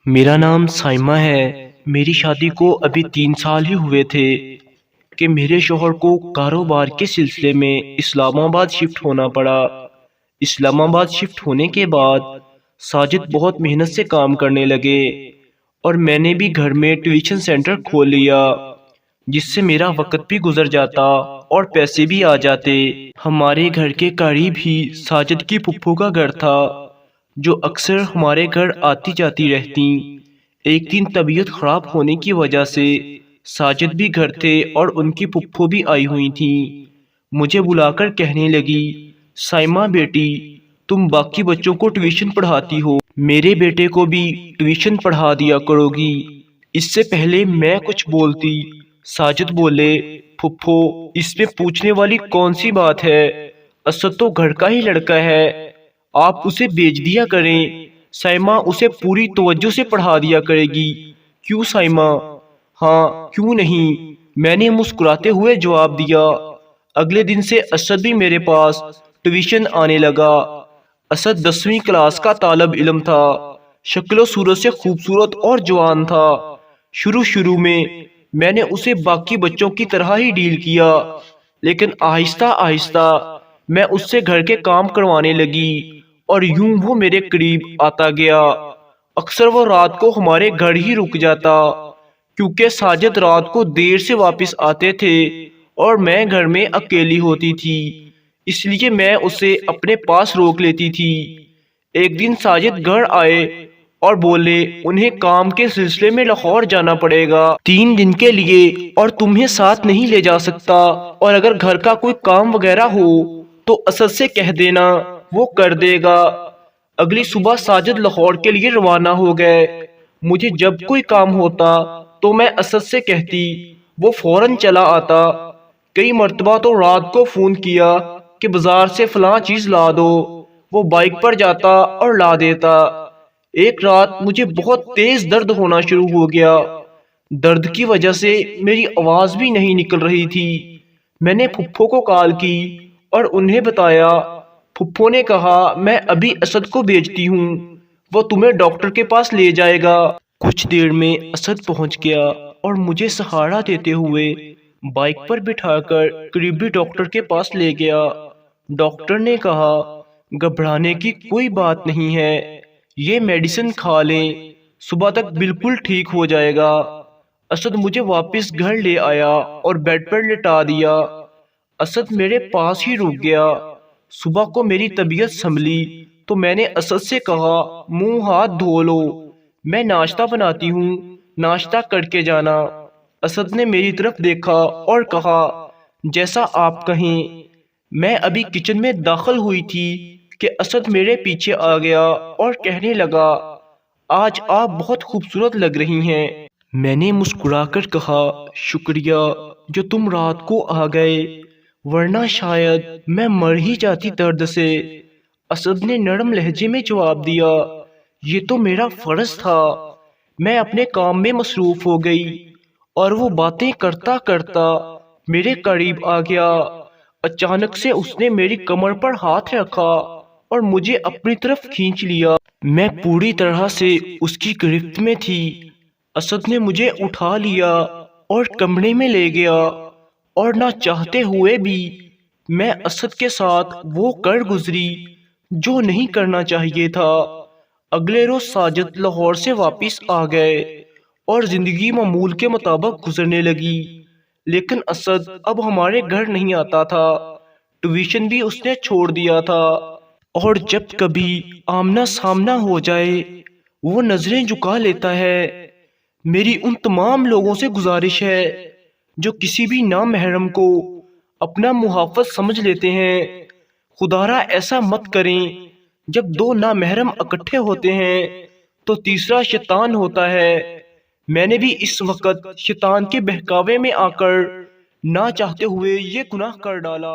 میرا نام سائمہ ہے۔ میری شادی کو ابھی 3 سال ہی ہوئے تھے کہ میرے شوہر کو کاروبار کے سلسلے میں اسلام آباد شفٹ ہونا پڑا۔ اسلام آباد شفٹ ہونے کے بعد ساجد بہت محنت سے کام کرنے لگے اور میں نے بھی گھر میں ٹیوشن سینٹر کھول لیا، جس سے میرا وقت بھی گزر جاتا اور پیسے بھی آ جاتے۔ ہمارے گھر کے قریب ہی ساجد کی پھپھو کا گھر تھا، جو اکثر ہمارے گھر آتی جاتی رہتی۔ ایک دن طبیعت خراب ہونے کی وجہ سے ساجد بھی گھر تھے اور ان کی پھپھو بھی آئی ہوئی تھی۔ مجھے بلا کر کہنے لگی، سائمہ بیٹی، تم باقی بچوں کو ٹیوشن پڑھاتی ہو، میرے بیٹے کو بھی ٹیوشن پڑھا دیا کرو گی۔ اس سے پہلے میں کچھ بولتی، ساجد بولے، پھپھو، اس میں پوچھنے والی کون سی بات ہے؟ اسد تو گھر کا ہی لڑکا ہے، آپ اسے بھیج دیا کریں، سائمہ اسے پوری توجہ سے پڑھا دیا کرے گی۔ کیوں سائمہ؟ ہاں کیوں نہیں، میں نے مسکراتے ہوئے جواب دیا۔ اگلے دن سے اسد بھی میرے پاس ٹیوشن آنے لگا۔ اسد 10ویں کلاس کا طالب علم تھا، شکل و صورت سے خوبصورت اور جوان تھا۔ شروع میں نے اسے باقی بچوں کی طرح ہی ڈیل کیا، لیکن آہستہ آہستہ میں اس سے گھر کے کام کروانے لگی اور یوں وہ میرے قریب آتا گیا۔ اکثر وہ رات کو ہمارے گھر ہی رک جاتا، کیونکہ ساجد رات کو دیر سے واپس آتے تھے اور میں گھر میں اکیلی ہوتی تھی، اس لیے میں اسے اپنے پاس روک لیتی تھی۔ ایک دن ساجد گھر آئے اور بولے، انہیں کام کے سلسلے میں لاہور جانا پڑے گا 3 دن کے لیے اور تمہیں ساتھ نہیں لے جا سکتا، اور اگر گھر کا کوئی کام وغیرہ ہو تو اسد سے کہہ دینا، وہ کر دے گا۔ اگلی صبح ساجد لاہور کے لیے روانہ ہو گئے۔ مجھے جب کوئی کام ہوتا تو میں اسد سے کہتی، وہ فوراً چلا آتا۔ کئی مرتبہ تو رات کو فون کیا کہ بازار سے فلاں چیز لا دو، وہ بائک پر جاتا اور لا دیتا۔ ایک رات مجھے بہت تیز درد ہونا شروع ہو گیا، درد کی وجہ سے میری آواز بھی نہیں نکل رہی تھی۔ میں نے پھپھو کو کال کی اور انہیں بتایا۔ پھپھو نے کہا، میں ابھی اسد کو بھیجتی ہوں، وہ تمہیں ڈاکٹر کے پاس لے جائے گا۔ کچھ دیر میں اسد پہنچ گیا اور مجھے سہارا دیتے ہوئے بائک پر بٹھا کر قریبی ڈاکٹر کے پاس لے گیا۔ ڈاکٹر نے کہا، گھبرانے کی کوئی بات نہیں ہے، یہ میڈیسن کھا لیں، صبح تک بالکل ٹھیک ہو جائے گا۔ اسد مجھے واپس گھر لے آیا اور بیڈ پر لٹا دیا۔ اسد میرے پاس ہی رک گیا۔ صبح کو میری طبیعت سنبھلی تو میں نے اسد سے کہا، منہ ہاتھ دھو لو، میں ناشتہ بناتی ہوں، ناشتہ کر کے جانا۔ اسد نے میری طرف دیکھا اور کہا، جیسا آپ کہیں۔ میں ابھی کچن میں داخل ہوئی تھی کہ اسد میرے پیچھے آ گیا اور کہنے لگا، آج آپ بہت خوبصورت لگ رہی ہیں۔ میں نے مسکرا کر کہا، شکریہ جو تم رات کو آ گئے، ورنہ شاید میں مر ہی جاتی درد سے۔ اسد نے نرم لہجے میں جواب دیا، یہ تو میرا فرض تھا۔ میں اپنے کام میں مصروف ہو گئی اور وہ باتیں کرتا کرتا میرے قریب آ گیا۔ اچانک سے اس نے میری کمر پر ہاتھ رکھا اور مجھے اپنی طرف کھینچ لیا۔ میں پوری طرح سے اس کی گرفت میں تھی۔ اسد نے مجھے اٹھا لیا اور کمرے میں لے گیا، اور نہ چاہتے ہوئے بھی میں اسد کے ساتھ وہ کر گزری جو نہیں کرنا چاہیے تھا۔ اگلے روز ساجد لاہور سے واپس آ گئے اور زندگی معمول کے مطابق گزرنے لگی، لیکن اسد اب ہمارے گھر نہیں آتا تھا، ٹیوشن بھی اس نے چھوڑ دیا تھا، اور جب کبھی آمنا سامنا ہو جائے وہ نظریں جھکا لیتا ہے۔ میری ان تمام لوگوں سے گزارش ہے جو کسی بھی نامحرم کو اپنا محافظ سمجھ لیتے ہیں، خدارا ایسا مت کریں۔ جب 2 نامحرم اکٹھے ہوتے ہیں تو تیسرا شیطان ہوتا ہے۔ میں نے بھی اس وقت شیطان کے بہکاوے میں آ کر نہ چاہتے ہوئے یہ گناہ کر ڈالا۔